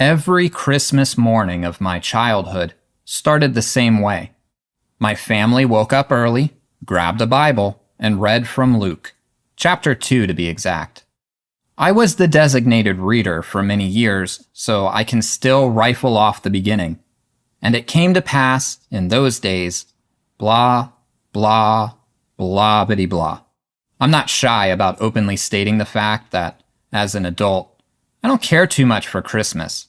Every Christmas morning of my childhood started the same way. My family woke up early, grabbed a Bible, and read from Luke, chapter 2 to be exact. I was the designated reader for many years, so I can still rifle off the beginning. And it came to pass in those days, blah, blah, blah, bitty blah. I'm not shy about openly stating the fact that, as an adult, I don't care too much for Christmas.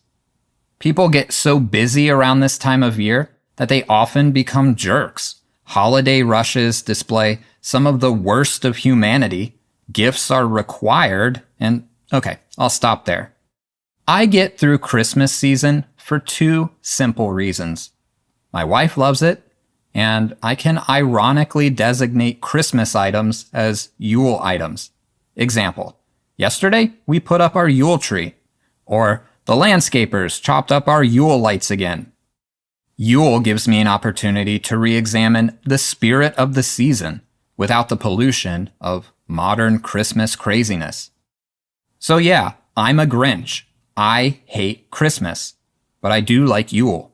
People get so busy around this time of year that they often become jerks. Holiday rushes display some of the worst of humanity. Gifts are required, and okay, I'll stop there. I get through Christmas season for two simple reasons. My wife loves it, and I can ironically designate Christmas items as Yule items. Example, yesterday we put up our Yule tree, or the landscapers chopped up our Yule lights again. Yule gives me an opportunity to re-examine the spirit of the season without the pollution of modern Christmas craziness. So yeah, I'm a Grinch. I hate Christmas, but I do like Yule.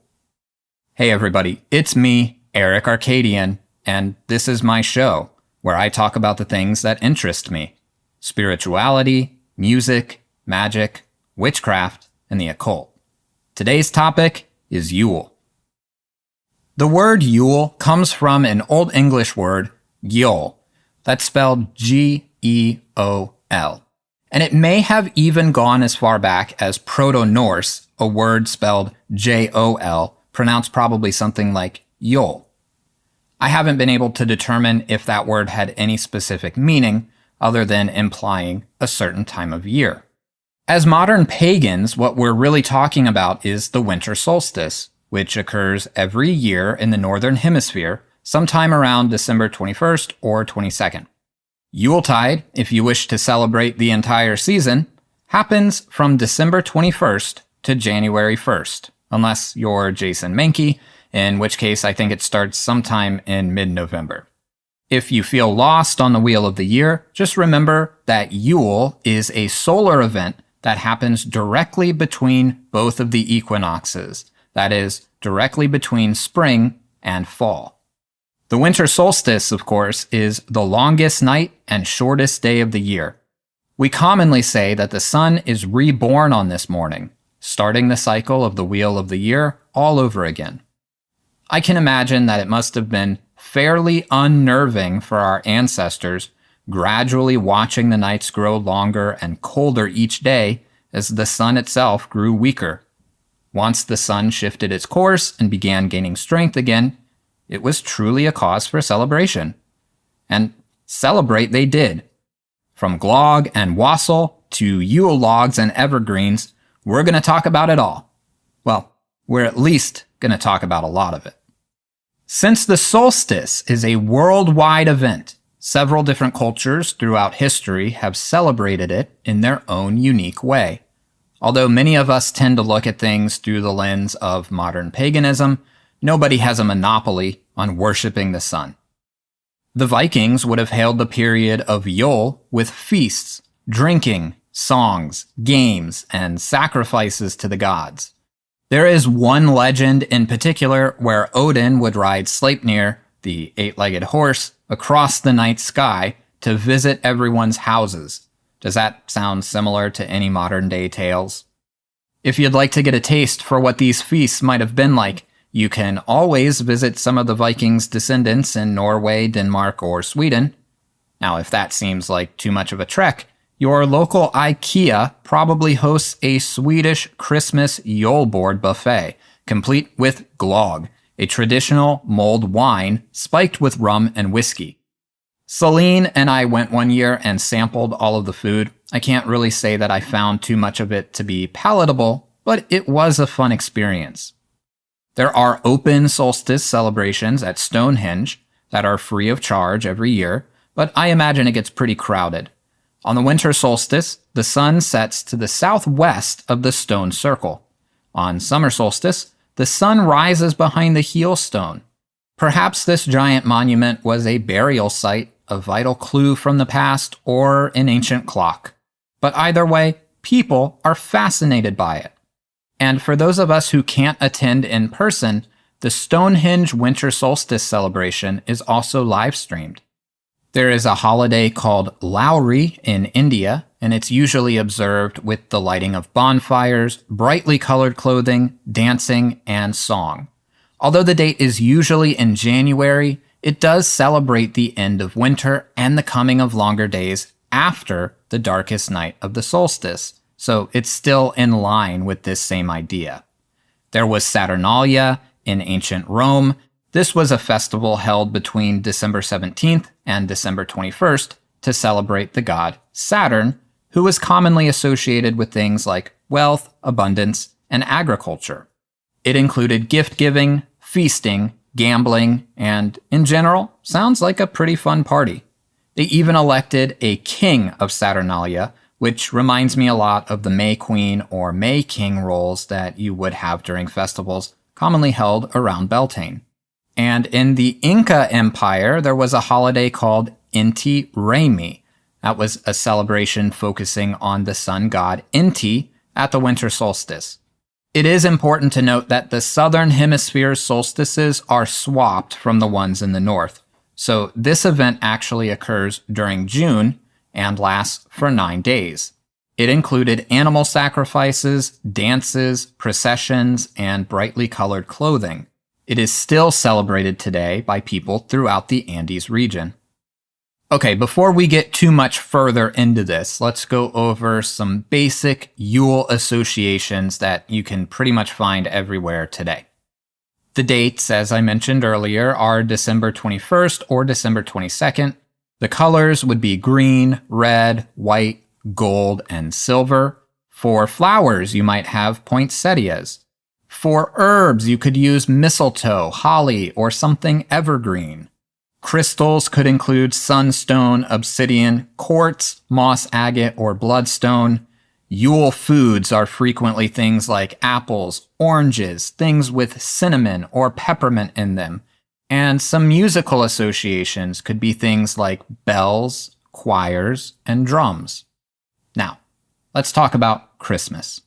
Hey everybody, it's me, Eric Arcadian, and this is my show where I talk about the things that interest me: spirituality, music, magic, witchcraft, and the occult. Today's topic is Yule. The word Yule comes from an Old English word, Yule, that's spelled G-E-O-L. And it may have even gone as far back as Proto-Norse, a word spelled J-O-L, pronounced probably something like Yule. I haven't been able to determine if that word had any specific meaning other than implying a certain time of year. As modern pagans, what we're really talking about is the Winter Solstice, which occurs every year in the Northern Hemisphere, sometime around December 21st or 22nd. Yuletide, if you wish to celebrate the entire season, happens from December 21st to January 1st, unless you're Jason Mankey, in which case I think it starts sometime in mid-November. If you feel lost on the wheel of the year, just remember that Yule is a solar event that happens directly between both of the equinoxes, that is, directly between spring and fall. The winter solstice, of course, is the longest night and shortest day of the year. We commonly say that the sun is reborn on this morning, starting the cycle of the wheel of the year all over again. I can imagine that it must have been fairly unnerving for our ancestors, gradually watching the nights grow longer and colder each day as the sun itself grew weaker. Once the sun shifted its course and began gaining strength again, it was truly a cause for celebration. And celebrate they did. From glog and wassail to Yule Logs and evergreens, we're going to talk about it all. Well, we're at least going to talk about a lot of it. Since the solstice is a worldwide event, several different cultures throughout history have celebrated it in their own unique way. Although many of us tend to look at things through the lens of modern paganism, nobody has a monopoly on worshiping the sun. The Vikings would have hailed the period of Yule with feasts, drinking, songs, games, and sacrifices to the gods. There is one legend in particular where Odin would ride Sleipnir, the eight-legged horse, across the night sky to visit everyone's houses. Does that sound similar to any modern-day tales? If you'd like to get a taste for what these feasts might have been like, you can always visit some of the Vikings' descendants in Norway, Denmark, or Sweden. Now, if that seems like too much of a trek, your local IKEA probably hosts a Swedish Christmas Yule board buffet, complete with glögg, a traditional mulled wine spiked with rum and whiskey. Celine and I went one year and sampled all of the food. I can't really say that I found too much of it to be palatable, but it was a fun experience. There are open solstice celebrations at Stonehenge that are free of charge every year, but I imagine it gets pretty crowded. On the winter solstice, the sun sets to the southwest of the stone circle. On summer solstice, the sun rises behind the heel stone. Perhaps this giant monument was a burial site, a vital clue from the past, or an ancient clock. But either way, people are fascinated by it. And for those of us who can't attend in person, the Stonehenge Winter Solstice celebration is also live streamed. There is a holiday called Lowry in India, and it's usually observed with the lighting of bonfires, brightly colored clothing, dancing, and song. Although the date is usually in January, it does celebrate the end of winter and the coming of longer days after the darkest night of the solstice, so it's still in line with this same idea. There was Saturnalia in ancient Rome. This was a festival held between December 17th and December 21st to celebrate the god Saturn, who was commonly associated with things like wealth, abundance, and agriculture. It included gift-giving, feasting, gambling, and, in general, sounds like a pretty fun party. They even elected a king of Saturnalia, which reminds me a lot of the May Queen or May King roles that you would have during festivals commonly held around Beltane. And in the Inca Empire, there was a holiday called Inti Raymi. That was a celebration focusing on the sun god Inti at the winter solstice. It is important to note that the southern hemisphere's solstices are swapped from the ones in the north, so this event actually occurs during June and lasts for 9 days. It included animal sacrifices, dances, processions, and brightly colored clothing. It is still celebrated today by people throughout the Andes region. Okay, before we get too much further into this, let's go over some basic Yule associations that you can pretty much find everywhere today. The dates, as I mentioned earlier, are December 21st or December 22nd. The colors would be green, red, white, gold, and silver. For flowers, you might have poinsettias. For herbs, you could use mistletoe, holly, or something evergreen. Crystals could include sunstone, obsidian, quartz, moss agate, or bloodstone. Yule foods are frequently things like apples, oranges, things with cinnamon or peppermint in them. And some musical associations could be things like bells, choirs, and drums. Now, let's talk about Christmas.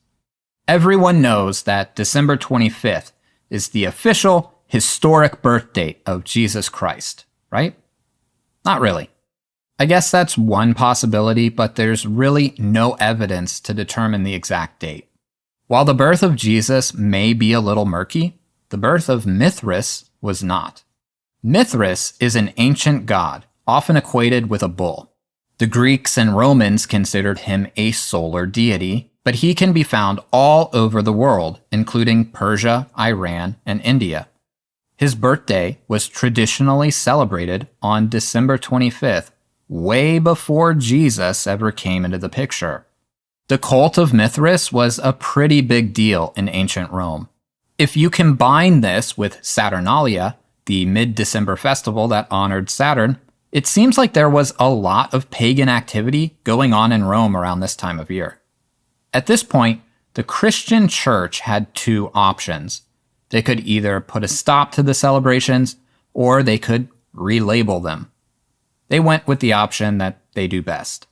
Everyone knows that December 25th is the official historic birth date of Jesus Christ. Right? Not really. I guess that's one possibility, but there's really no evidence to determine the exact date. While the birth of Jesus may be a little murky, the birth of Mithras was not. Mithras is an ancient god, often equated with a bull. The Greeks and Romans considered him a solar deity, but he can be found all over the world, including Persia, Iran, and India. His birthday was traditionally celebrated on December 25th, way before Jesus ever came into the picture. The cult of Mithras was a pretty big deal in ancient Rome. If you combine this with Saturnalia, the mid-December festival that honored Saturn, it seems like there was a lot of pagan activity going on in Rome around this time of year. At this point, the Christian church had two options. They could either put a stop to the celebrations, or they could relabel them. They went with the option that they do best.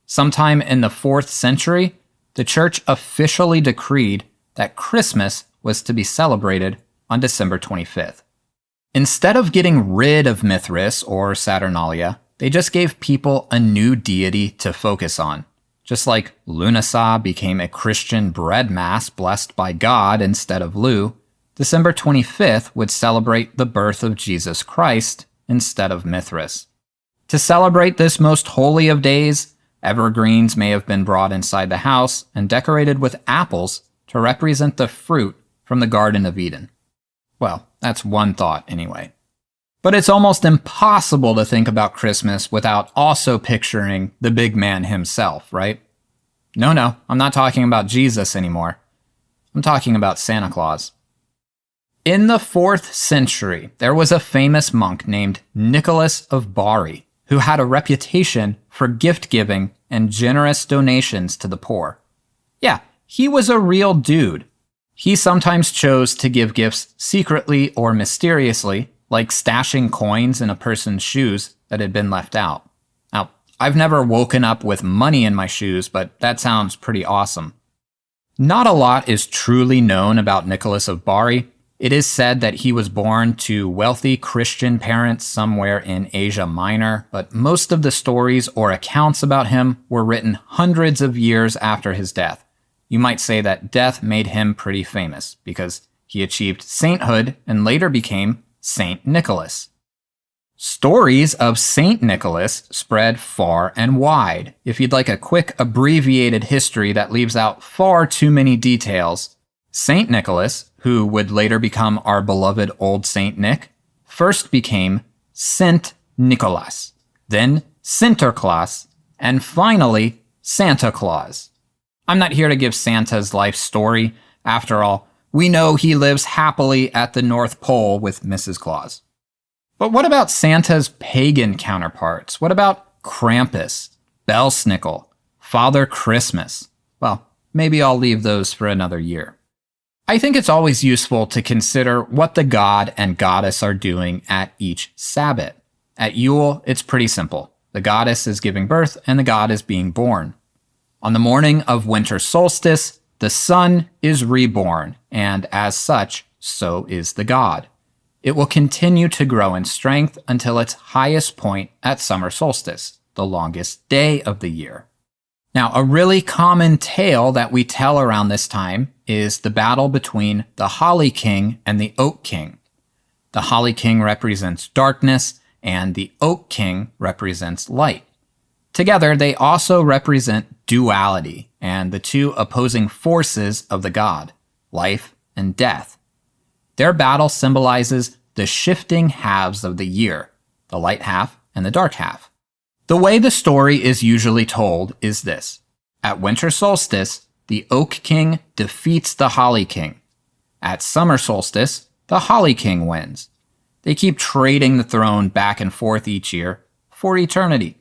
Sometime in the 4th century, the church officially decreed that Christmas was to be celebrated on December 25th. Instead of getting rid of Mithras or Saturnalia, they just gave people a new deity to focus on. Just like Lughnasadh became a Christian bread mass blessed by God instead of Lugh, December 25th would celebrate the birth of Jesus Christ instead of Mithras. To celebrate this most holy of days, evergreens may have been brought inside the house and decorated with apples to represent the fruit from the Garden of Eden. Well, that's one thought anyway. But it's almost impossible to think about Christmas without also picturing the big man himself, right? No, I'm not talking about Jesus anymore. I'm talking about Santa Claus. In the 4th century, there was a famous monk named Nicholas of Bari who had a reputation for gift-giving and generous donations to the poor. Yeah, he was a real dude. He sometimes chose to give gifts secretly or mysteriously, like stashing coins in a person's shoes that had been left out. Now, I've never woken up with money in my shoes, but that sounds pretty awesome. Not a lot is truly known about Nicholas of Bari. It is said that he was born to wealthy Christian parents somewhere in Asia Minor, but most of the stories or accounts about him were written hundreds of years after his death. You might say that death made him pretty famous, because he achieved sainthood and later became Saint Nicholas. Stories of Saint Nicholas spread far and wide. If you'd like a quick abbreviated history that leaves out far too many details, Saint Nicholas, who would later become our beloved Old Saint Nick, first became Saint Nicholas, then Sinterklaas, and finally Santa Claus. I'm not here to give Santa's life story. After all, we know he lives happily at the North Pole with Mrs. Claus. But what about Santa's pagan counterparts? What about Krampus, Belsnickel, Father Christmas? Well, maybe I'll leave those for another year. I think it's always useful to consider what the god and goddess are doing at each Sabbath. At Yule, it's pretty simple. The goddess is giving birth and the god is being born. On the morning of Winter Solstice, the sun is reborn, and as such, so is the god. It will continue to grow in strength until its highest point at summer solstice, the longest day of the year. Now, a really common tale that we tell around this time is the battle between the Holly King and the Oak King. The Holly King represents darkness, and the Oak King represents light. Together, they also represent duality and the two opposing forces of the god, life and death. Their battle symbolizes the shifting halves of the year, the light half and the dark half. The way the story is usually told is this. At winter solstice, the Oak King defeats the Holly King. At summer solstice, the Holly King wins. They keep trading the throne back and forth each year for eternity.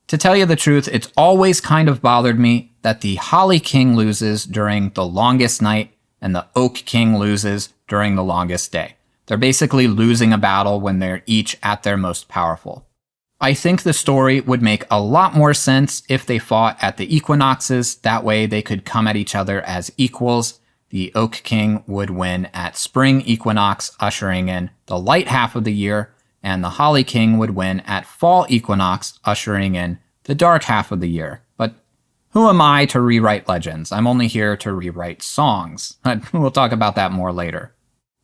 To tell you the truth, it's always kind of bothered me that the Holly King loses during the longest night and the Oak King loses during the longest day. They're basically losing a battle when they're each at their most powerful. I think the story would make a lot more sense if they fought at the equinoxes. That way they could come at each other as equals. The Oak King would win at spring equinox, ushering in the light half of the year, and the Holly King would win at fall equinox, ushering in the dark half of the year. But who am I to rewrite legends? I'm only here to rewrite songs. We'll talk about that more later.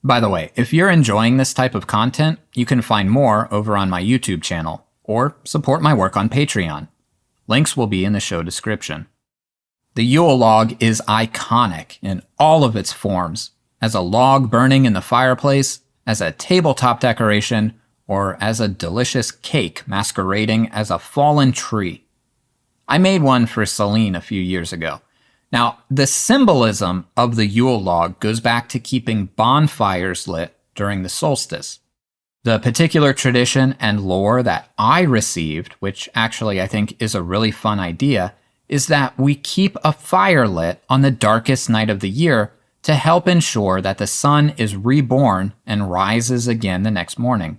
By the way, if you're enjoying this type of content, you can find more over on my YouTube channel, or support my work on Patreon. Links will be in the show description. The Yule log is iconic in all of its forms, as a log burning in the fireplace, as a tabletop decoration, or as a delicious cake masquerading as a fallen tree. I made one for Celine a few years ago. Now, the symbolism of the Yule log goes back to keeping bonfires lit during the solstice. The particular tradition and lore that I received, which actually I think is a really fun idea, is that we keep a fire lit on the darkest night of the year to help ensure that the sun is reborn and rises again the next morning.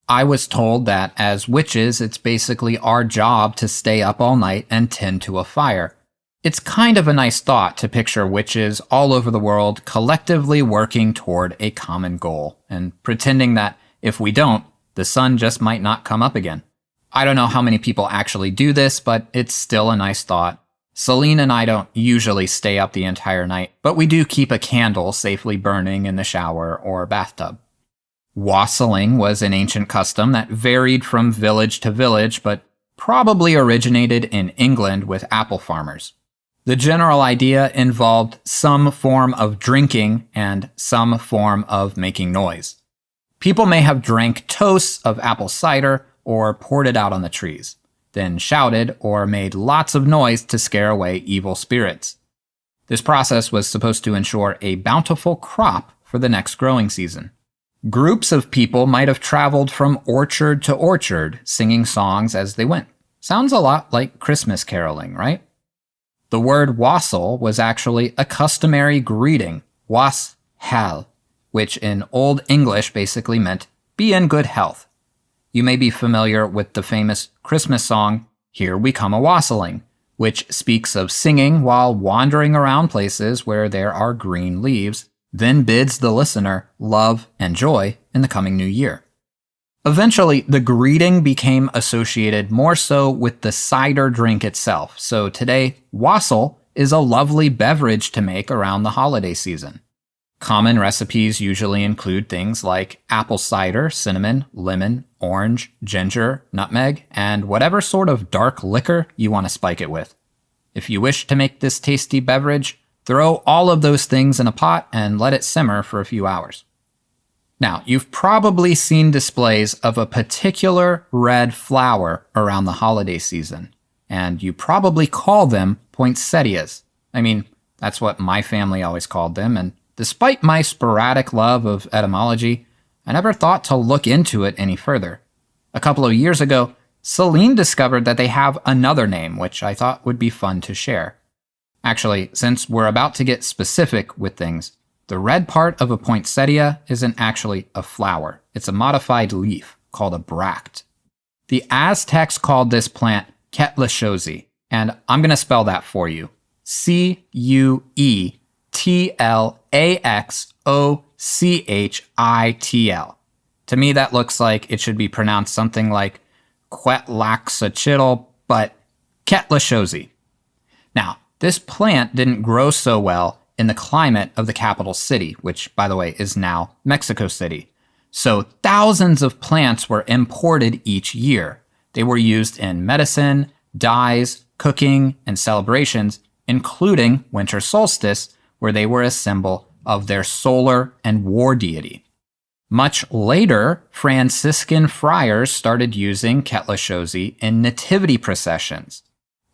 I was told that as witches, it's basically our job to stay up all night and tend to a fire. It's kind of a nice thought to picture witches all over the world collectively working toward a common goal and pretending that if we don't, the sun just might not come up again. I don't know how many people actually do this, but it's still a nice thought. Celine and I don't usually stay up the entire night, but we do keep a candle safely burning in the shower or bathtub. Wassailing was an ancient custom that varied from village to village, but probably originated in England with apple farmers. The general idea involved some form of drinking and some form of making noise. People may have drank toasts of apple cider or poured it out on the trees, then shouted or made lots of noise to scare away evil spirits. This process was supposed to ensure a bountiful crop for the next growing season. Groups of people might have traveled from orchard to orchard, singing songs as they went. Sounds a lot like Christmas caroling, right? The word wassail was actually a customary greeting, wassail, which in Old English basically meant be in good health. You may be familiar with the famous Christmas song, Here We Come A Wassailing, which speaks of singing while wandering around places where there are green leaves, then bids the listener love and joy in the coming new year. Eventually, the greeting became associated more so with the cider drink itself, so today, Wassail is a lovely beverage to make around the holiday season. Common recipes usually include things like apple cider, cinnamon, lemon, orange, ginger, nutmeg, and whatever sort of dark liquor you want to spike it with. If you wish to make this tasty beverage, throw all of those things in a pot and let it simmer for a few hours. Now, you've probably seen displays of a particular red flower around the holiday season, and you probably call them poinsettias. I mean, that's what my family always called them, and despite my sporadic love of etymology, I never thought to look into it any further. A couple of years ago, Celine discovered that they have another name, which I thought would be fun to share. Actually, since we're about to get specific with things, the red part of a poinsettia isn't actually a flower. It's a modified leaf called a bract. The Aztecs called this plant Quetzalcoatl, and I'm going to spell that for you. Cuetlaxochitl. To me, that looks like it should be pronounced something like Quetzalcoatl, but Quetzalcoatl. Now, this plant didn't grow so well in the climate of the capital city, which, by the way, is now Mexico City. So thousands of plants were imported each year. They were used in medicine, dyes, cooking, and celebrations, including Winter Solstice, where they were a symbol of their solar and war deity. Much later, Franciscan friars started using Quetzalcoatl in nativity processions.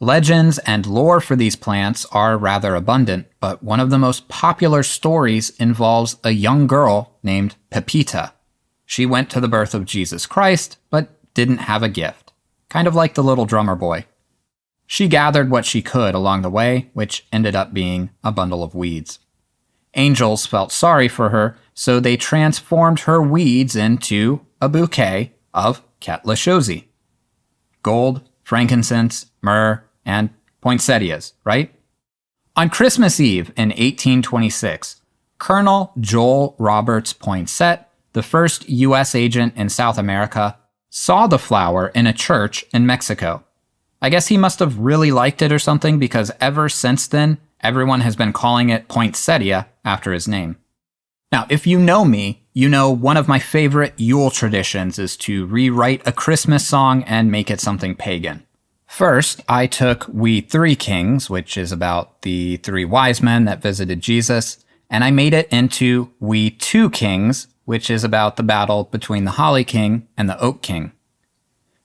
Legends and lore for these plants are rather abundant, but one of the most popular stories involves a young girl named Pepita. She went to the birth of Jesus Christ, but didn't have a gift, kind of like the little drummer boy. She gathered what she could along the way, which ended up being a bundle of weeds. Angels felt sorry for her, so they transformed her weeds into a bouquet of Quetzalcoatl. Gold, frankincense, myrrh, and poinsettias, right? On Christmas Eve in 1826, Colonel Joel Roberts Poinsett, the first U.S. agent in South America, saw the flower in a church in Mexico. I guess he must have really liked it or something, because ever since then, everyone has been calling it poinsettia after his name. Now, if you know me, you know one of my favorite Yule traditions is to rewrite a Christmas song and make it something pagan. First, I took We Three Kings, which is about the three wise men that visited Jesus, and I made it into We Two Kings, which is about the battle between the Holly King and the Oak King.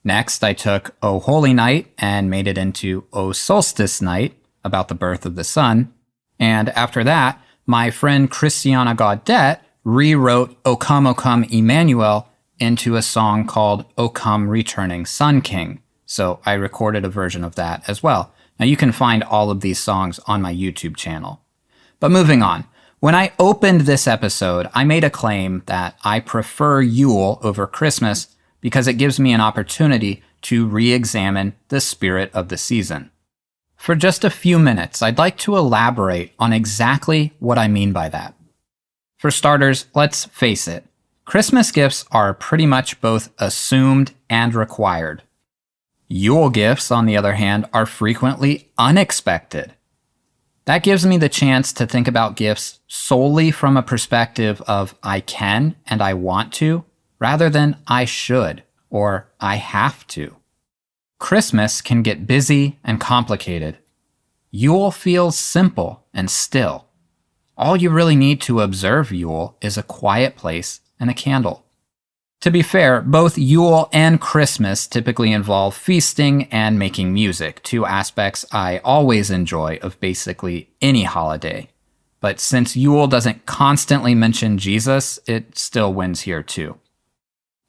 Next, I took O Holy Night and made it into O Solstice Night, about the birth of the sun. And after that, my friend Christiana Gaudet rewrote O Come Emmanuel into a song called O Come Returning Sun King. So I recorded a version of that as well. Now you can find all of these songs on my YouTube channel. But moving on, when I opened this episode, I made a claim that I prefer Yule over Christmas because it gives me an opportunity to re-examine the spirit of the season. For just a few minutes, I'd like to elaborate on exactly what I mean by that. For starters, let's face it, Christmas gifts are pretty much both assumed and required. Yule gifts, on the other hand, are frequently unexpected. That gives me the chance to think about gifts solely from a perspective of I can and I want to, rather than I should or I have to. Christmas can get busy and complicated. Yule feels simple and still. All you really need to observe Yule is a quiet place and a candle. To be fair, both Yule and Christmas typically involve feasting and making music, two aspects I always enjoy of basically any holiday. But since Yule doesn't constantly mention Jesus, it still wins here too.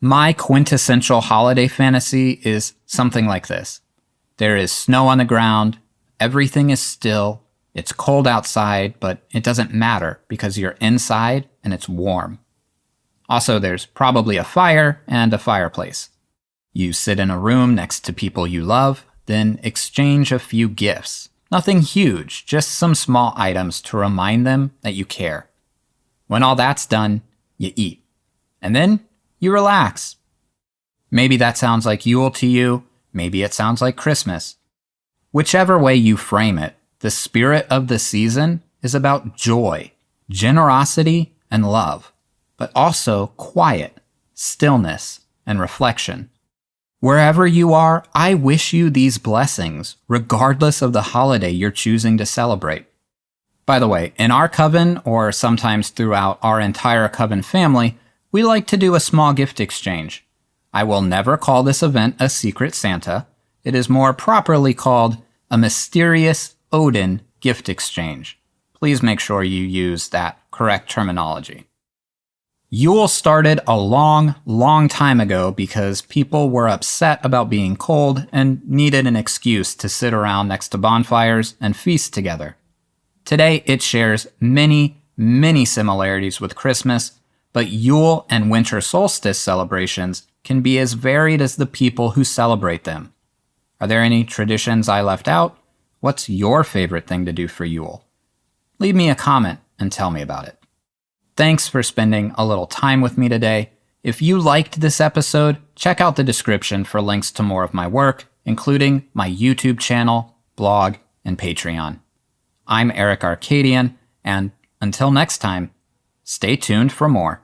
My quintessential holiday fantasy is something like this. There is snow on the ground, everything is still, it's cold outside, but it doesn't matter because you're inside and it's warm. Also, there's probably a fire and a fireplace. You sit in a room next to people you love, then exchange a few gifts. Nothing huge, just some small items to remind them that you care. When all that's done, you eat. And then you relax. Maybe that sounds like Yule to you, maybe it sounds like Christmas. Whichever way you frame it, the spirit of the season is about joy, generosity, and love, but also quiet, stillness, and reflection. Wherever you are, I wish you these blessings, regardless of the holiday you're choosing to celebrate. By the way, in our coven, or sometimes throughout our entire coven family, we like to do a small gift exchange. I will never call this event a Secret Santa. It is more properly called a Mysterious Odin gift exchange. Please make sure you use that correct terminology. Yule started a long time ago because people were upset about being cold and needed an excuse to sit around next to bonfires and feast together. Today, it shares many similarities with Christmas, but Yule and Winter Solstice celebrations can be as varied as the people who celebrate them. Are there any traditions I left out? What's your favorite thing to do for Yule? Leave me a comment and tell me about it. Thanks for spending a little time with me today. If you liked this episode, check out the description for links to more of my work, including my YouTube channel, blog, and Patreon. I'm Eric Arcadian, and until next time, stay tuned for more.